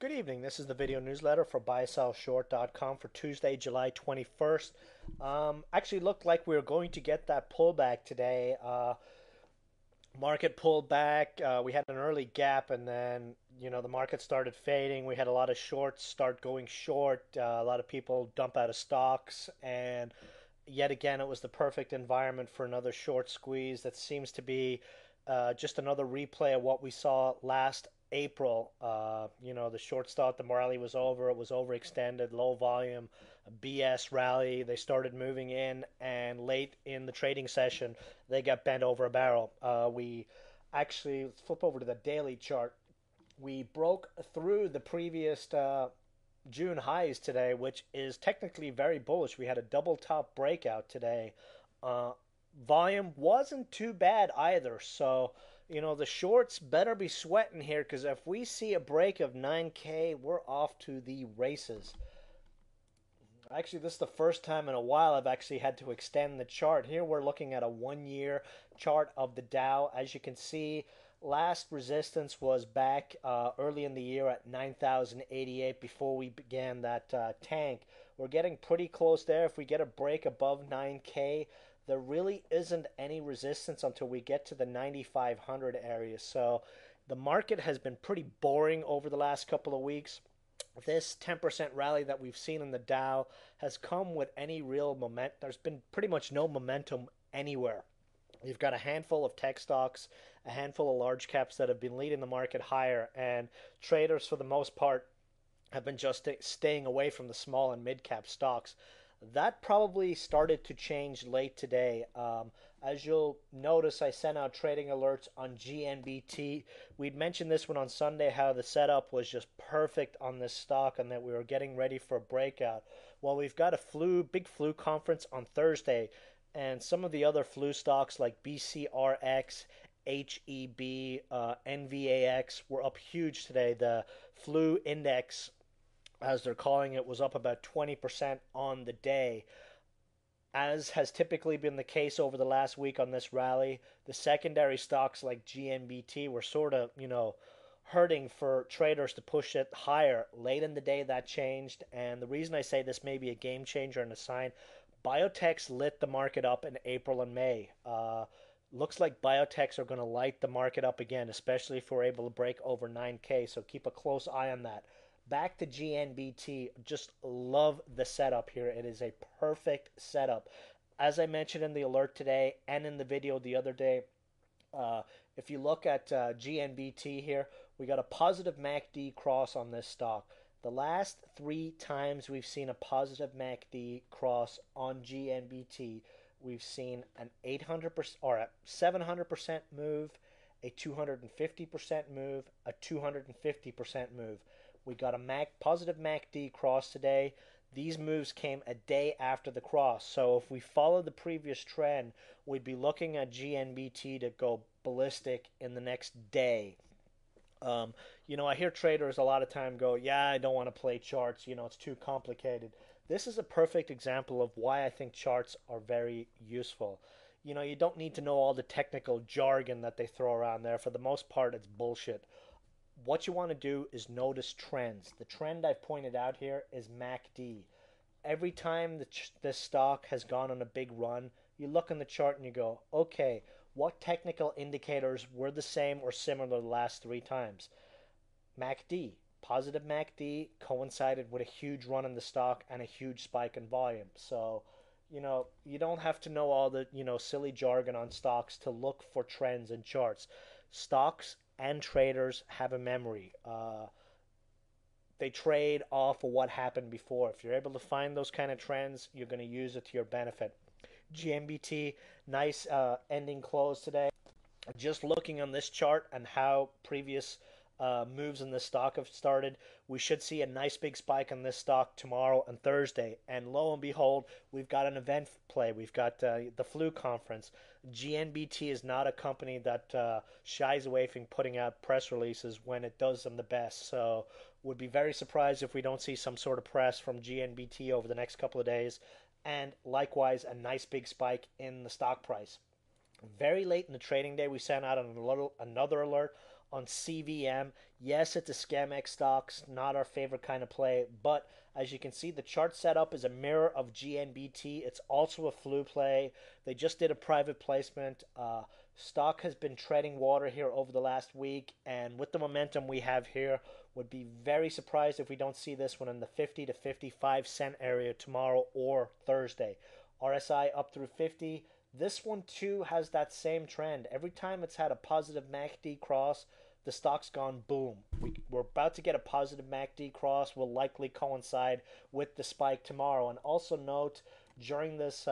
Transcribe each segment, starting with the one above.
Good evening. This is the video newsletter for buysellshort.com for Tuesday, July 21st. Actually looked like we were going to get that pullback today. Market pulled back. We had an early gap, and then the market started fading. We had a lot of shorts start going short. A lot of people dump out of stocks, and yet again, it was the perfect environment for another short squeeze. That seems to be just another replay of what we saw last April. The short stop, the rally was over. It was overextended, low volume, a BS rally. They started moving in, and late in the trading session, they got bent over a barrel. We actually, let's flip over to the daily chart. We broke through the previous June highs today, which is technically very bullish. We had a double top breakout today. Uh, Volume wasn't too bad either. So, the shorts better be sweating here because if we see a break of 9K, we're off to the races. Actually, this is the first time in a while I've actually had to extend the chart. Here we're looking at a 1 year chart of the Dow. As you can see, last resistance was back early in the year at 9,088 before we began that tank. We're getting pretty close there. If we get a break above 9K, there really isn't any resistance until we get to the 9,500 area. So the market has been pretty boring over the last couple of weeks. This 10% rally that we've seen in the Dow has come with any real momentum. There's been pretty much no momentum anywhere. You've got a handful of tech stocks, a handful of large caps that have been leading the market higher, and traders, for the most part, have been just staying away from the small and mid cap stocks. That probably started to change late today. As you'll notice, I sent out trading alerts on GNBT. We'd mentioned this one on Sunday, how the setup was just perfect on this stock and that we were getting ready for a breakout. Well, we've got a big flu conference on Thursday, and some of the other flu stocks like BCRX, HEB, NVAX were up huge today. The flu index, as they're calling it, was up about 20% on the day. As has typically been the case over the last week on this rally, the secondary stocks like GNBT were sort of, hurting for traders to push it higher. Late in the day, that changed. And the reason I say this may be a game changer and a sign, biotechs lit the market up in April and May. Looks like biotechs are going to light the market up again, especially if we're able to break over 9K. So keep a close eye on that. Back to GNBT, just love the setup here. It is a perfect setup. As I mentioned in the alert today and in the video the other day, if you look at GNBT here, we got a positive MACD cross on this stock. The last 3 times we've seen a positive MACD cross on GNBT, we've seen an 800% or a 700% move, a 250% move, a 250% move. We got a positive MACD cross today. These moves came a day after the cross. So if we follow the previous trend, we'd be looking at GNBT to go ballistic in the next day. I hear traders a lot of time go, yeah, I don't want to play charts. It's too complicated. This is a perfect example of why I think charts are very useful. You don't need to know all the technical jargon that they throw around there. For the most part, it's bullshit. What you want to do is notice trends. The trend I've pointed out here is MACD. Every time this stock has gone on a big run, you look in the chart and you go, okay, what technical indicators were the same or similar the last 3 times? MACD. Positive MACD coincided with a huge run in the stock and a huge spike in volume. So, you don't have to know all the, silly jargon on stocks to look for trends in charts. Stocks and traders have a memory. They trade off of what happened before. If you're able to find those kind of trends, you're going to use it to your benefit. GNBT, nice ending close today. Just looking on this chart and how previous moves in this stock have started, we should see a nice big spike in this stock tomorrow and Thursday. And lo and behold, we've got an event play. We've got the flu conference. GNBT is not a company that shies away from putting out press releases when it does them the best. So would be very surprised if we don't see some sort of press from GNBT over the next couple of days. And likewise, a nice big spike in the stock price. Very late in the trading day, we sent out another alert on CVM. Yes, it's a Scamex stocks, not our favorite kind of play, but as you can see, the chart setup is a mirror of GNBT. It's also a flu play. They just did a private placement. Stock has been treading water here over the last week, and with the momentum we have here, would be very surprised if we don't see this one in the 50 to 55 cent area tomorrow or Thursday. RSI up through 50. This one too has that same trend. Every time it's had a positive MACD cross, the stock's gone boom. We're about to get a positive MACD cross, will likely coincide with the spike tomorrow. And also note during this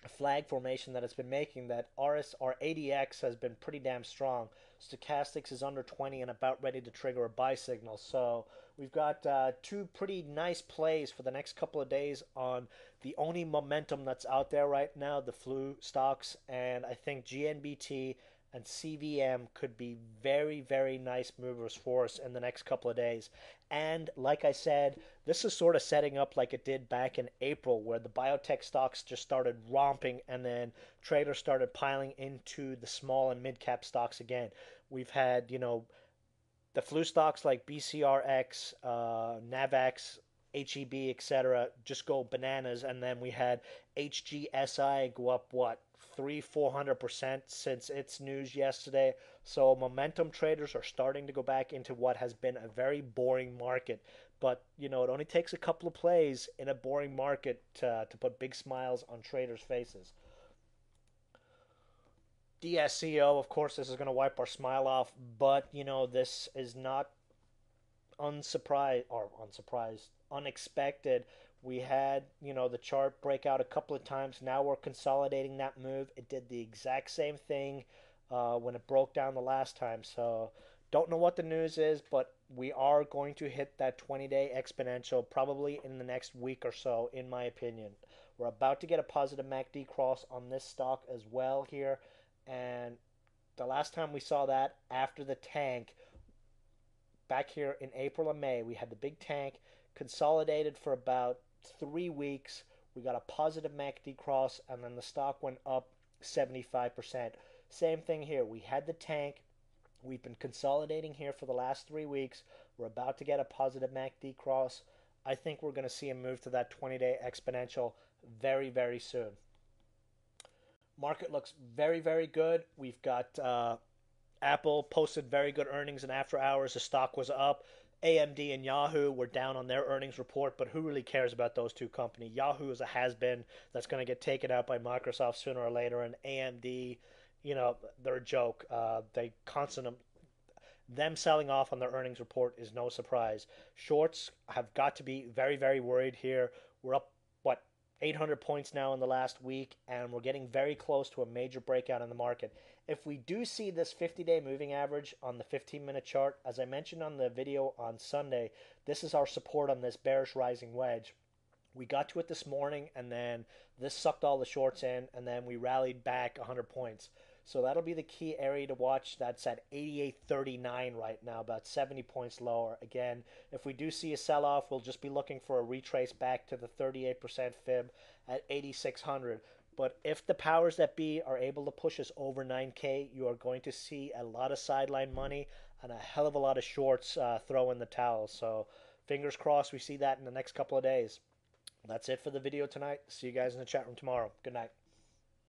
flag formation that it's been making that RS or ADX has been pretty damn strong. Stochastics is under 20 and about ready to trigger a buy signal. So we've got two pretty nice plays for the next couple of days on the only momentum that's out there right now, the flu stocks, and I think GNBT and CVM could be very, very nice movers for us in the next couple of days. And like I said, this is sort of setting up like it did back in April, where the biotech stocks just started romping and then traders started piling into the small and mid cap stocks again. We've had, the flu stocks like BCRX, Navax, HEB, etc., just go bananas, and then we had HGSI go up what 300-400% since its news yesterday. So momentum traders are starting to go back into what has been a very boring market. But it only takes a couple of plays in a boring market to put big smiles on traders' faces. DSCO, of course, this is going to wipe our smile off, but this is not unexpected. We had, the chart break out a couple of times. Now we're consolidating that move. It did the exact same thing when it broke down the last time. So don't know what the news is, but we are going to hit that 20-day exponential probably in the next week or so, in my opinion. We're about to get a positive MACD cross on this stock as well here. And the last time we saw that after the tank, back here in April and May, we had the big tank, consolidated for about 3 weeks. We got a positive MACD cross, and then the stock went up 75%. Same thing here. We had the tank. We've been consolidating here for the last 3 weeks. We're about to get a positive MACD cross. I think we're going to see a move to that 20-day exponential very, very soon. Market looks very, very good. We've got Apple posted very good earnings, and after hours the stock was up. AMD and Yahoo were down on their earnings report, but who really cares about those two companies? Yahoo is a has-been that's going to get taken out by Microsoft sooner or later, and AMD, they're a joke. Them selling off on their earnings report is no surprise. Shorts have got to be very, very worried here. We're up 800 points now in the last week, and we're getting very close to a major breakout in the market. If we do see this 50-day moving average on the 15-minute chart, as I mentioned on the video on Sunday, this is our support on this bearish rising wedge. We got to it this morning, and then this sucked all the shorts in, and then we rallied back 100 points. So that'll be the key area to watch. That's at 88.39 right now, about 70 points lower. Again, if we do see a sell-off, we'll just be looking for a retrace back to the 38% fib at 8,600. But if the powers that be are able to push us over 9K, you are going to see a lot of sideline money and a hell of a lot of shorts throw in the towel. So fingers crossed we see that in the next couple of days. That's it for the video tonight. See you guys in the chat room tomorrow. Good night.